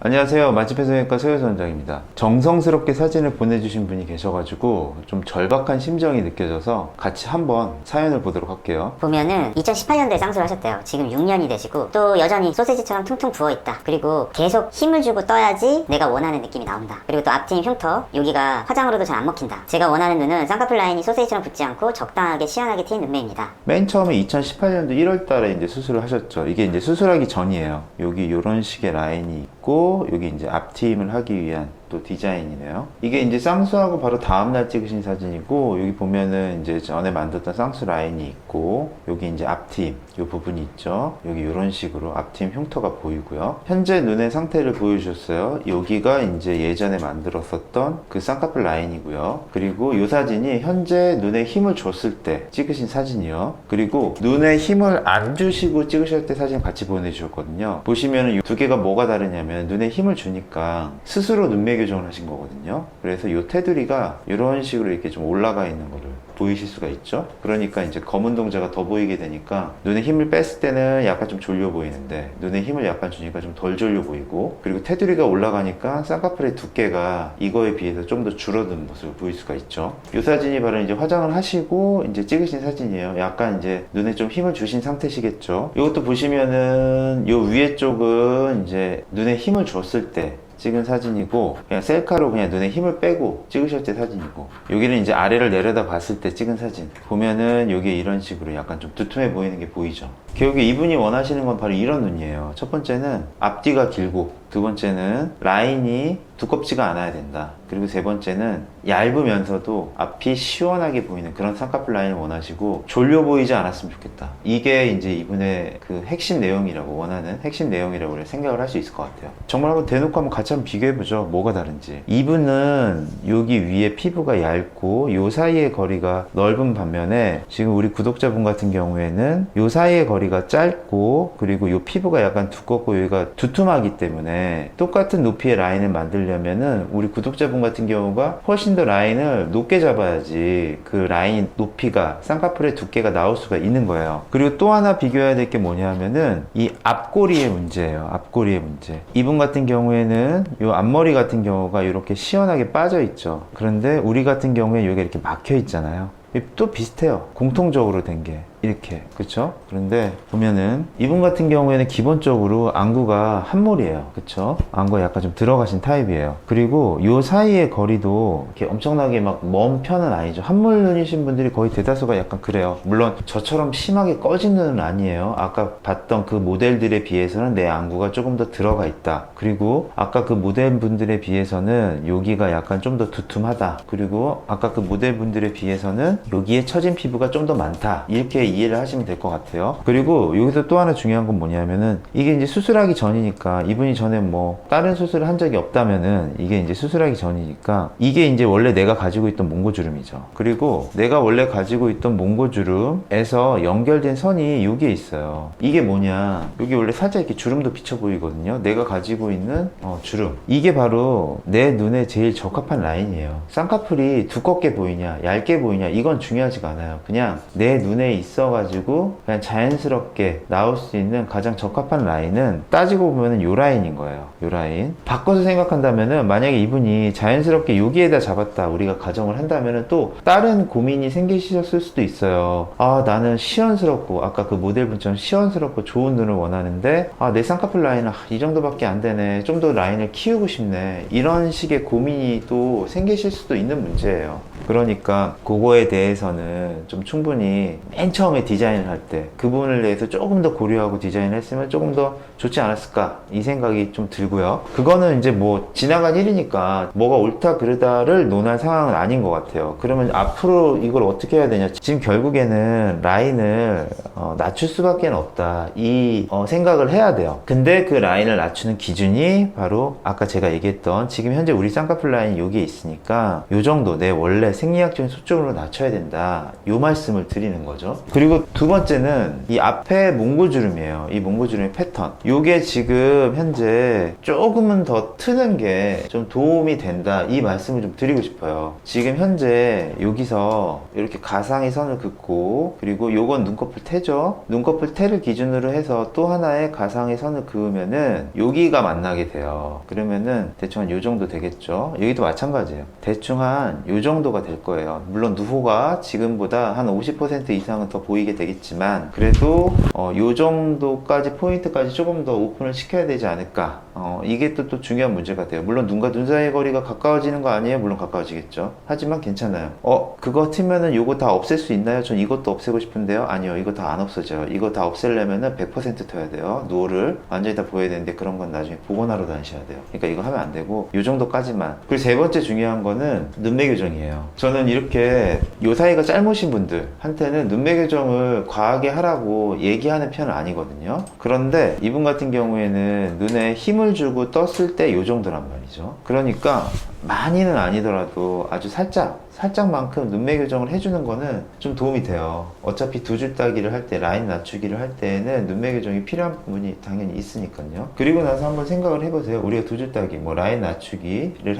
안녕하세요. 맛집 해성외과 서효수 원장입니다. 정성스럽게 사진을 보내주신 분이 계셔가지고 좀 절박한 심정이 느껴져서 같이 한번 사연을 보도록 할게요. 보면은 2018년도에 쌍수를 하셨대요. 지금 6년이 되시고 또 여전히 소세지처럼 퉁퉁 부어있다. 그리고 계속 힘을 주고 떠야지 내가 원하는 느낌이 나온다. 그리고 또 앞팀 흉터 여기가 화장으로도 잘 안 먹힌다. 제가 원하는 눈은 쌍꺼풀 라인이 소세지처럼 붙지 않고 적당하게 시원하게 트인 눈매입니다. 맨 처음에 2018년도 1월 달에 이제 수술을 하셨죠. 이게 이제 수술하기 전이에요. 여기 이런 식의 라인이 있고 여기 이제 앞트임을 하기 위한 또 디자인이네요. 이게 이제 쌍수하고 바로 다음날 찍으신 사진이고, 여기 보면은 이제 전에 만들었던 쌍수 라인이 있고, 여기 이제 앞트임 이 부분이 있죠. 여기 이런 식으로 앞트임 흉터가 보이고요. 현재 눈의 상태를 보여주셨어요. 여기가 이제 예전에 만들었었던 그 쌍꺼풀 라인이고요. 그리고 이 사진이 현재 눈에 힘을 줬을 때 찍으신 사진이요. 그리고 눈에 힘을 안 주시고 찍으실 때 사진 같이 보내주셨거든요. 보시면은 이 두 개가 뭐가 다르냐면, 눈에 힘을 주니까 스스로 눈매 교정을 하신 거거든요. 그래서 이 테두리가 이런 식으로 이렇게 좀 올라가 있는 거를 보이실 수가 있죠. 그러니까 이제 검은 동자가 더 보이게 되니까 눈에 힘을 뺐을 때는 약간 좀 졸려 보이는데, 눈에 힘을 약간 주니까 좀 덜 졸려 보이고, 그리고 테두리가 올라가니까 쌍꺼풀의 두께가 이거에 비해서 좀 더 줄어든 모습을 보일 수가 있죠. 이 사진이 바로 이제 화장을 하시고 이제 찍으신 사진이에요. 약간 이제 눈에 좀 힘을 주신 상태시겠죠. 이것도 보시면은 이 위에 쪽은 이제 눈에 힘을 줬을 때 찍은 사진이고, 그냥 셀카로 그냥 눈에 힘을 빼고 찍으실 때 사진이고, 여기는 이제 아래를 내려다 봤을 때 찍은 사진 보면은 여기 이런 식으로 약간 좀 두툼해 보이는 게 보이죠. 결국에 이분이 원하시는 건 바로 이런 눈이에요. 첫 번째는 앞뒤가 길고, 두 번째는 라인이 두껍지가 않아야 된다. 그리고 세 번째는 얇으면서도 앞이 시원하게 보이는 그런 쌍꺼풀 라인을 원하시고, 졸려 보이지 않았으면 좋겠다. 이게 이제 이분의 그 핵심 내용이라고, 원하는 핵심 내용이라고 생각을 할 수 있을 것 같아요. 정말 한번 대놓고 한번 같이 한번 비교해보죠. 뭐가 다른지. 이분은 여기 위에 피부가 얇고 요 사이의 거리가 넓은 반면에, 지금 우리 구독자분 같은 경우에는 요 사이의 거리가 짧고, 그리고 요 피부가 약간 두껍고 여기가 두툼하기 때문에 똑같은 높이의 라인을 만들려면은 우리 구독자분 같은 경우가 훨씬 더 라인을 높게 잡아야지 그 라인 높이가, 쌍꺼풀의 두께가 나올 수가 있는 거예요. 그리고 또 하나 비교해야 될 게 뭐냐면은 이 앞꼬리의 문제예요. 앞꼬리의 문제. 이분 같은 경우에는 이 앞머리 같은 경우가 이렇게 시원하게 빠져 있죠. 그런데 우리 같은 경우에 여기가 이렇게 막혀 있잖아요. 또 비슷해요. 공통적으로 된 게 이렇게, 그쵸? 그런데 보면은 이분 같은 경우에는 기본적으로 안구가 한몰이에요. 그쵸? 안구가 약간 좀 들어가신 타입이에요. 그리고 요 사이의 거리도 이렇게 엄청나게 막 먼 편은 아니죠. 한몰 눈이신 분들이 거의 대다수가 약간 그래요. 물론 저처럼 심하게 꺼진 눈은 아니에요. 아까 봤던 그 모델들에 비해서는 내 안구가 조금 더 들어가 있다. 그리고 아까 그 모델분들에 비해서는 여기가 약간 좀 더 두툼하다. 그리고 아까 그 모델분들에 비해서는 여기에 처진 피부가 좀 더 많다. 이렇게 이해를 하시면 될 것 같아요. 그리고 여기서 또 하나 중요한 건 뭐냐면은, 이게 이제 수술하기 전이니까, 이분이 전에 뭐 다른 수술을 한 적이 없다면은 이게 이제 수술하기 전이니까, 이게 이제 원래 내가 가지고 있던 몽고주름이죠. 그리고 내가 원래 가지고 있던 몽고주름에서 연결된 선이 여기에 있어요. 이게 뭐냐, 여기 원래 살짝 이렇게 주름도 비쳐 보이거든요. 내가 가지고 있는 주름, 이게 바로 내 눈에 제일 적합한 라인이에요. 쌍꺼풀이 두껍게 보이냐 얇게 보이냐 이건 중요하지가 않아요. 그냥 내 눈에 있어가지고 그냥 자연스럽게 나올 수 있는 가장 적합한 라인은, 따지고 보면은 요 라인인 거예요. 요 라인. 바꿔서 생각한다면은, 만약에 이분이 자연스럽게 여기에다 잡았다 우리가 가정을 한다면은 또 다른 고민이 생기셨을 수도 있어요. 아, 나는 시원스럽고, 아까 그 모델분처럼 시원스럽고 좋은 눈을 원하는데, 아, 내 쌍꺼풀 라인은 이 정도밖에 안 되네. 좀 더 라인을 키우고 싶네. 이런 식의 고민이 또 생기실 수도 있는 문제예요. 그러니까 그거에 대해서는 좀 충분히 맨 처음에 디자인을 할 때 그 부분을 대해서 조금 더 고려하고 디자인을 했으면 조금 더 좋지 않았을까, 이 생각이 좀 들고요. 그거는 이제 뭐 지나간 일이니까 뭐가 옳다 그르다를 논할 상황은 아닌 것 같아요. 그러면 앞으로 이걸 어떻게 해야 되냐, 지금 결국에는 라인을 낮출 수밖에 없다, 이 생각을 해야 돼요. 근데 그 라인을 낮추는 기준이 바로 아까 제가 얘기했던, 지금 현재 우리 쌍꺼풀 라인이 여기에 있으니까 요 정도, 내 원래 생리학적인 소점으로 낮춰야 된다. 요 말씀을 드리는 거죠. 그리고 두 번째는 이 앞에 몽고주름이에요. 이 몽고주름의 패턴. 요게 지금 현재 조금은 더 트는 게 좀 도움이 된다. 이 말씀을 좀 드리고 싶어요. 지금 현재 여기서 이렇게 가상의 선을 긋고, 그리고 요건 눈꺼풀 태죠. 눈꺼풀 태를 기준으로 해서 또 하나의 가상의 선을 그으면은 여기가 만나게 돼요. 그러면은 대충 한 요 정도 되겠죠. 여기도 마찬가지예요. 대충 한 요 정도가 될 거예요. 물론 누호가 지금보다 한 50% 이상은 더 보이게 되겠지만, 그래도 요 정도까지 포인트까지 조금 더 오픈을 시켜야 되지 않을까. 이게 또 중요한 문제가 돼요. 물론 눈과 눈 사이의 거리가 가까워지는 거 아니에요? 물론 가까워지겠죠. 하지만 괜찮아요. 그거 트면은 요거 다 없앨 수 있나요? 전 이것도 없애고 싶은데요. 아니요, 이거 다 안 없어져요. 이거 다 없애려면은 100% 터야 돼요. 누호를 완전히 다 보여야 되는데, 그런 건 나중에 복원하러 다니셔야 돼요. 그러니까 이거 하면 안 되고 요 정도까지만. 그리고 세 번째 중요한 거는 눈매 교정이에요. 저는 이렇게 요 사이가 짧으신 분들한테는 눈매 교정을 과하게 하라고 얘기하는 편은 아니거든요. 그런데 이분 같은 경우에는 눈에 힘을 주고 떴을 때 요 정도란 말이죠. 그러니까 많이는 아니더라도 아주 살짝만큼 눈매 교정을 해주는 거는 좀 도움이 돼요. 어차피 두 줄 따기를 할 때, 라인 낮추기를 할 때에는 눈매 교정이 필요한 부분이 당연히 있으니까요. 그리고 나서 한번 생각을 해보세요. 우리가 두 줄 따기, 뭐 라인 낮추기를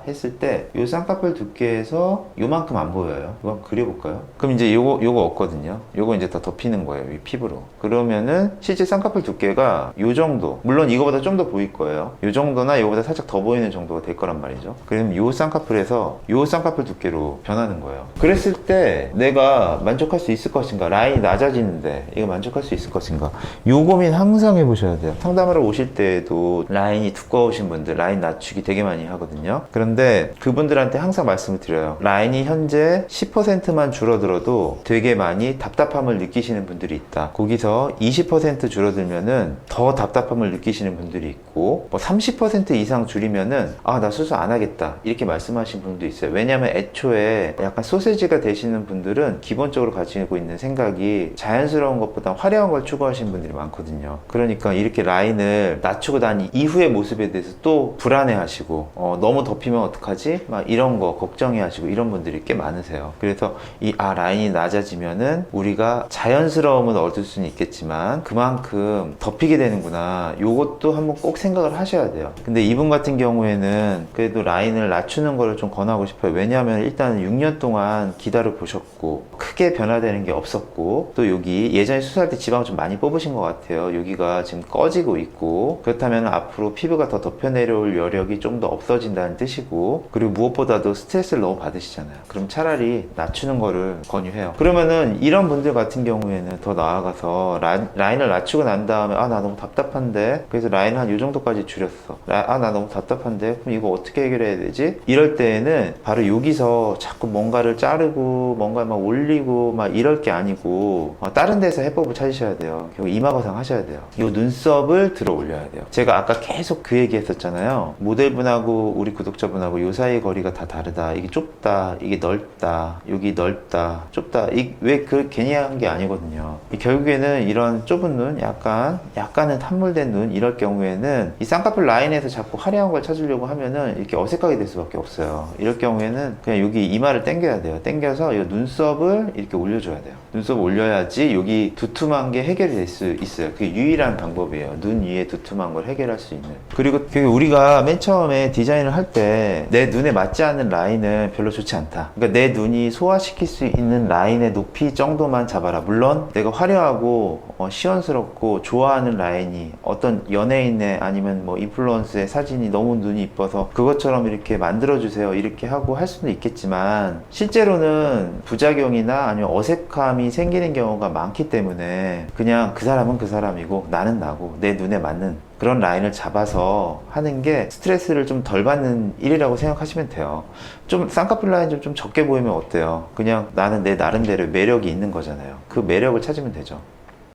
했을 때 요 쌍꺼풀 두께에서 요만큼 안 보여요. 이거 한번 그려볼까요? 그럼 이제 요거 없거든요. 요거 이제 다 덮이는 거예요. 이 피부로. 그러면은 실제 쌍꺼풀 두께가 요 정도, 물론 이거보다 좀 더 보일 거예요. 요 정도나 요거보다 살짝 더 보이는 정도가 될 거란 말이죠. 그럼 요 쌍꺼풀에서 요 쌍꺼풀 두께로 변하는 거예요. 그랬을 때 내가 만족할 수 있을 것인가? 라인이 낮아지는데 이거 만족할 수 있을 것인가? 요 고민 항상 해보셔야 돼요. 상담하러 오실 때에도 라인이 두꺼우신 분들 라인 낮추기 되게 많이 하거든요. 그런데 그분들한테 항상 말씀을 드려요. 라인이 현재 10%만 줄어들어도 되게 많이 답답함을 느끼시는 분들이 있다. 거기서 20% 줄어들면은 더 답답함을 느끼시는 분들이 있고, 뭐 30% 이상 줄이면은 나 수술 안 하겠다 이렇게 말씀하신 분도 있어요. 왜냐하면 애초에 약간 소세지가 되시는 분들은 기본적으로 가지고 있는 생각이 자연스러운 것보다 화려한 걸 추구하시는 분들이 많거든요. 그러니까 이렇게 라인을 낮추고 난 이후의 모습에 대해서 또 불안해 하시고, 너무 덮이면 어떡하지? 막 이런 거 걱정해 하시고 이런 분들이 꽤 많으세요. 그래서 라인이 낮아지면은 우리가 자연스러움을 얻을 수는 있겠지만 그만큼 덮이게 되는구나. 요것도 한번 꼭 생각을 하셔야 돼요. 근데 이분 같은 경우에는 그래도 라인을 낮추는 거를 좀 권하고 싶어요. 왜냐하면 일단 6년 동안 기다려 보셨고 크게 변화되는 게 없었고, 또 여기 예전에 수술할 때 지방을 좀 많이 뽑으신 것 같아요. 여기가 지금 꺼지고 있고, 그렇다면 앞으로 피부가 더 덮여 내려올 여력이 좀 더 없어진다는 뜻이고, 그리고 무엇보다도 스트레스를 너무 받으시잖아요. 그럼 차라리 낮추는 거를 권유해요. 그러면은 이런 분들 같은 경우에는 더 나아가서 라인을 낮추고 난 다음에 나 너무 답답한데, 그래서 라인을 한 요 정도까지 줄였어. 나 너무 답답한데 그럼 이거 어떻게 해결해야 되지? 이럴 때에는 바로 여기서 자꾸 뭔가를 자르고 뭔가 막 올리고 막 이럴 게 아니고 다른 데서 해법을 찾으셔야 돼요. 결국 이마거상 하셔야 돼요. 요 눈썹을 들어 올려야 돼요. 제가 아까 계속 그 얘기 했었잖아요. 모델분하고 우리 구독자분하고 요 사이 거리가 다 다르다. 이게 좁다, 이게 넓다, 여기 넓다, 좁다. 왜 괜히 한 게 아니거든요. 결국에는 이런 좁은 눈, 약간은 함몰된 눈, 이럴 경우에는 이 쌍꺼풀 라인에서 자꾸 화려한 걸 찾으려고 하면은 이렇게 어색하게 될 수밖에 없어요. 이럴 경우에는 그냥 여기 이마를 당겨야 돼요. 당겨서 이 눈썹을 이렇게 올려줘야 돼요. 눈썹을 올려야지 여기 두툼한 게 해결이 될 수 있어요. 그게 유일한 방법이에요. 눈 위에 두툼한 걸 해결할 수 있는. 그리고 우리가 맨 처음에 디자인을 할 때 내 눈에 맞지 않는 라인은 별로 좋지 않다. 그러니까 내 눈이 소화시킬 수 있는 라인의 높이 정도만 잡아라. 물론 내가 화려하고 시원스럽고 좋아하는 라인이 어떤 연예인의 아니면 뭐 인플루언서의 사진이 너무 눈이 이뻐서 그것처럼 이렇게 만들어주세요 이렇게 하고 할 수도 있겠지만, 실제로는 부작용이나 아니면 어색함이 생기는 경우가 많기 때문에 그냥 그 사람은 그 사람이고 나는 나고 내 눈에 맞는 그런 라인을 잡아서 하는 게 스트레스를 좀 덜 받는 일이라고 생각하시면 돼요. 좀 쌍꺼풀 라인 좀 적게 보이면 어때요? 그냥 나는 내 나름대로 매력이 있는 거잖아요. 그 매력을 찾으면 되죠.